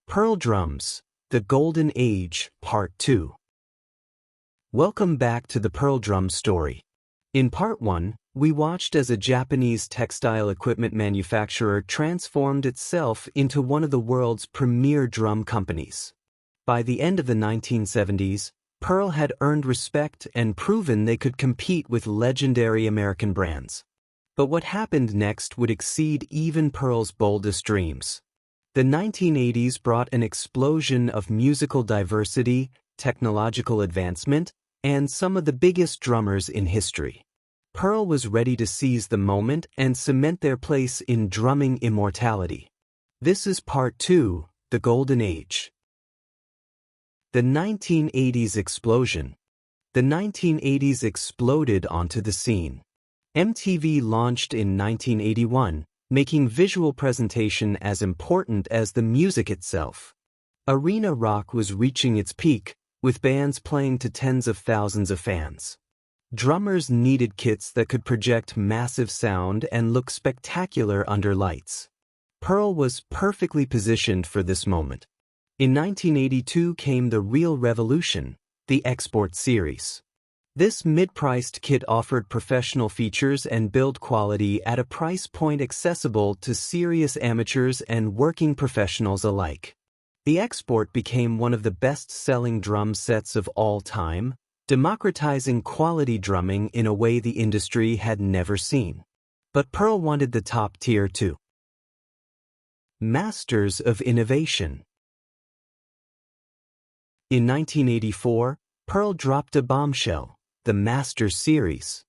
Pearl Drums, The Golden Age, Part 2. Welcome back to the Pearl Drum story. In Part 1, we watched as a Japanese textile equipment manufacturer transformed itself into one of the world's premier drum companies. By the end of the 1970s, Pearl had earned respect and proven they could compete with legendary American brands. But what happened next would exceed even Pearl's boldest dreams. The 1980s brought an explosion of musical diversity, technological advancement, and some of the biggest drummers in history. Pearl was ready to seize the moment and cement their place in drumming immortality. This is Part 2, The Golden Age. The 1980s explosion. The 1980s exploded onto the scene. MTV launched in 1981, making visual presentation as important as the music itself. Arena rock was reaching its peak, with bands playing to tens of thousands of fans. Drummers needed kits that could project massive sound and look spectacular under lights. Pearl was perfectly positioned for this moment. In 1982 came the real revolution, the Export Series. This mid-priced kit offered professional features and build quality at a price point accessible to serious amateurs and working professionals alike. The Export became one of the best-selling drum sets of all time, democratizing quality drumming in a way the industry had never seen. But Pearl wanted the top tier too. Masters of Innovation. In 1984, Pearl dropped a bombshell, the Master Series.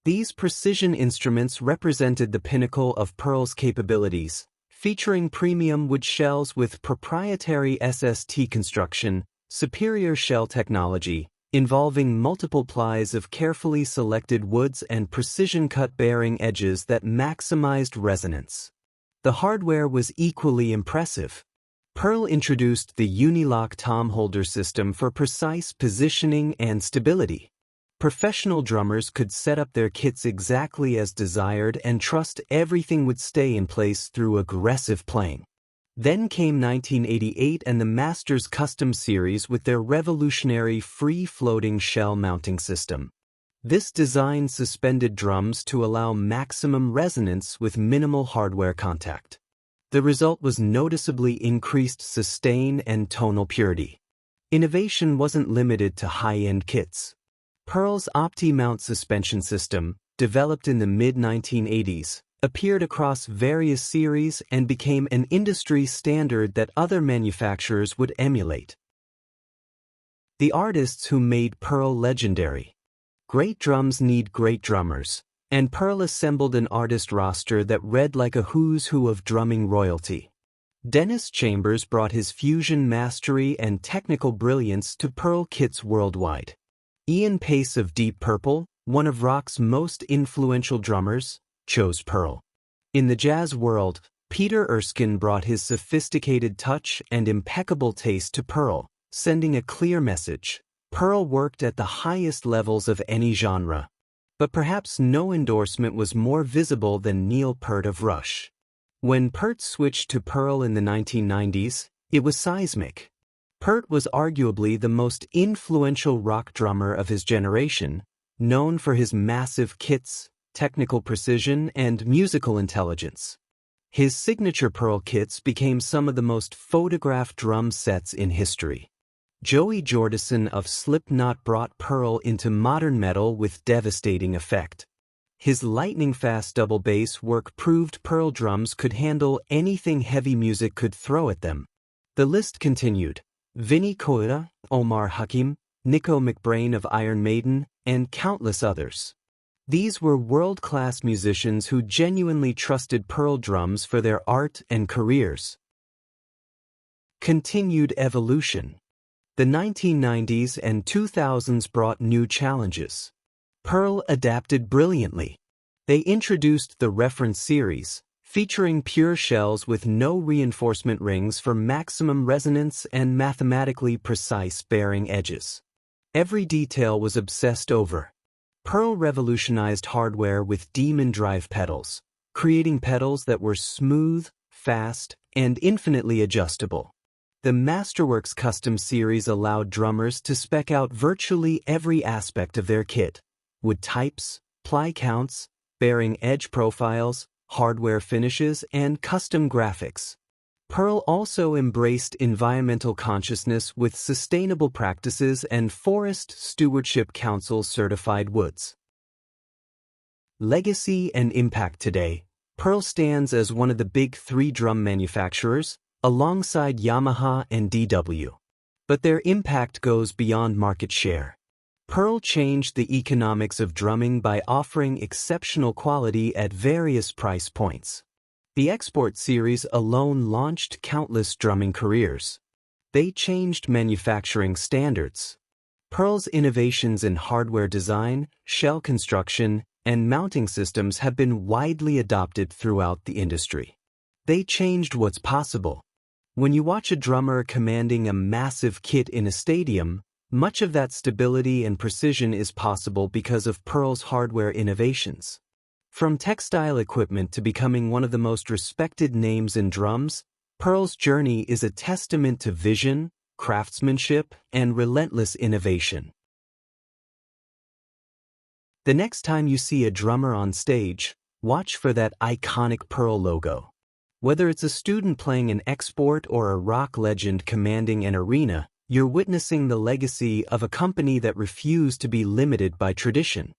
These precision instruments represented the pinnacle of Pearl's capabilities, featuring premium wood shells with proprietary SST construction, superior shell technology, involving multiple plies of carefully selected woods and precision-cut bearing edges that maximized resonance. The hardware was equally impressive. Pearl introduced the Unilock tom holder system for precise positioning and stability. Professional drummers could set up their kits exactly as desired and trust everything would stay in place through aggressive playing. Then came 1988 and the Masters Custom Series with their revolutionary free-floating shell mounting system. This design suspended drums to allow maximum resonance with minimal hardware contact. The result was noticeably increased sustain and tonal purity. Innovation wasn't limited to high-end kits. Pearl's OptiMount suspension system, developed in the mid-1980s, appeared across various series and became an industry standard that other manufacturers would emulate. The artists who made Pearl legendary. Great drums need great drummers, and Pearl assembled an artist roster that read like a who's who of drumming royalty. Dennis Chambers brought his fusion mastery and technical brilliance to Pearl kits worldwide. Ian Pace of Deep Purple, one of rock's most influential drummers, chose Pearl. In the jazz world, Peter Erskine brought his sophisticated touch and impeccable taste to Pearl, sending a clear message. Pearl worked at the highest levels of any genre. But perhaps no endorsement was more visible than Neil Peart of Rush. When Peart switched to Pearl in the 1990s, it was seismic. Peart was arguably the most influential rock drummer of his generation, known for his massive kits, technical precision, and musical intelligence. His signature Pearl kits became some of the most photographed drum sets in history. Joey Jordison of Slipknot brought Pearl into modern metal with devastating effect. His lightning-fast double bass work proved Pearl drums could handle anything heavy music could throw at them. The list continued. Vinnie Colaiuta, Omar Hakim, Nicko McBrain of Iron Maiden, and countless others. These were world-class musicians who genuinely trusted Pearl drums for their art and careers. Continued evolution. The 1990s and 2000s brought new challenges. Pearl adapted brilliantly. They introduced the Reference Series, featuring pure shells with no reinforcement rings for maximum resonance and mathematically precise bearing edges. Every detail was obsessed over. Pearl revolutionized hardware with Demon Drive pedals, creating pedals that were smooth, fast, and infinitely adjustable. The Masterworks Custom Series allowed drummers to spec out virtually every aspect of their kit: wood types, ply counts, bearing edge profiles, hardware finishes, and custom graphics. Pearl also embraced environmental consciousness with sustainable practices and Forest Stewardship Council certified woods. Legacy and impact today, Pearl stands as one of the big three drum manufacturers, alongside Yamaha and DW. But their impact goes beyond market share. Pearl changed the economics of drumming by offering exceptional quality at various price points. The Export series alone launched countless drumming careers. They changed manufacturing standards. Pearl's innovations in hardware design, shell construction, and mounting systems have been widely adopted throughout the industry. They changed what's possible. When you watch a drummer commanding a massive kit in a stadium, much of that stability and precision is possible because of Pearl's hardware innovations. From textile equipment to becoming one of the most respected names in drums, Pearl's journey is a testament to vision, craftsmanship, and relentless innovation. The next time you see a drummer on stage, watch for that iconic Pearl logo. Whether it's a student playing an export or a rock legend commanding an arena, you're witnessing the legacy of a company that refused to be limited by tradition.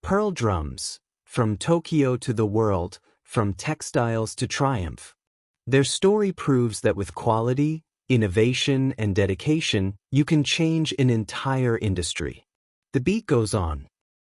Pearl drums, from Tokyo to the world, from textiles to triumph. Their story proves that with quality, innovation, and dedication, you can change an entire industry. The beat goes on.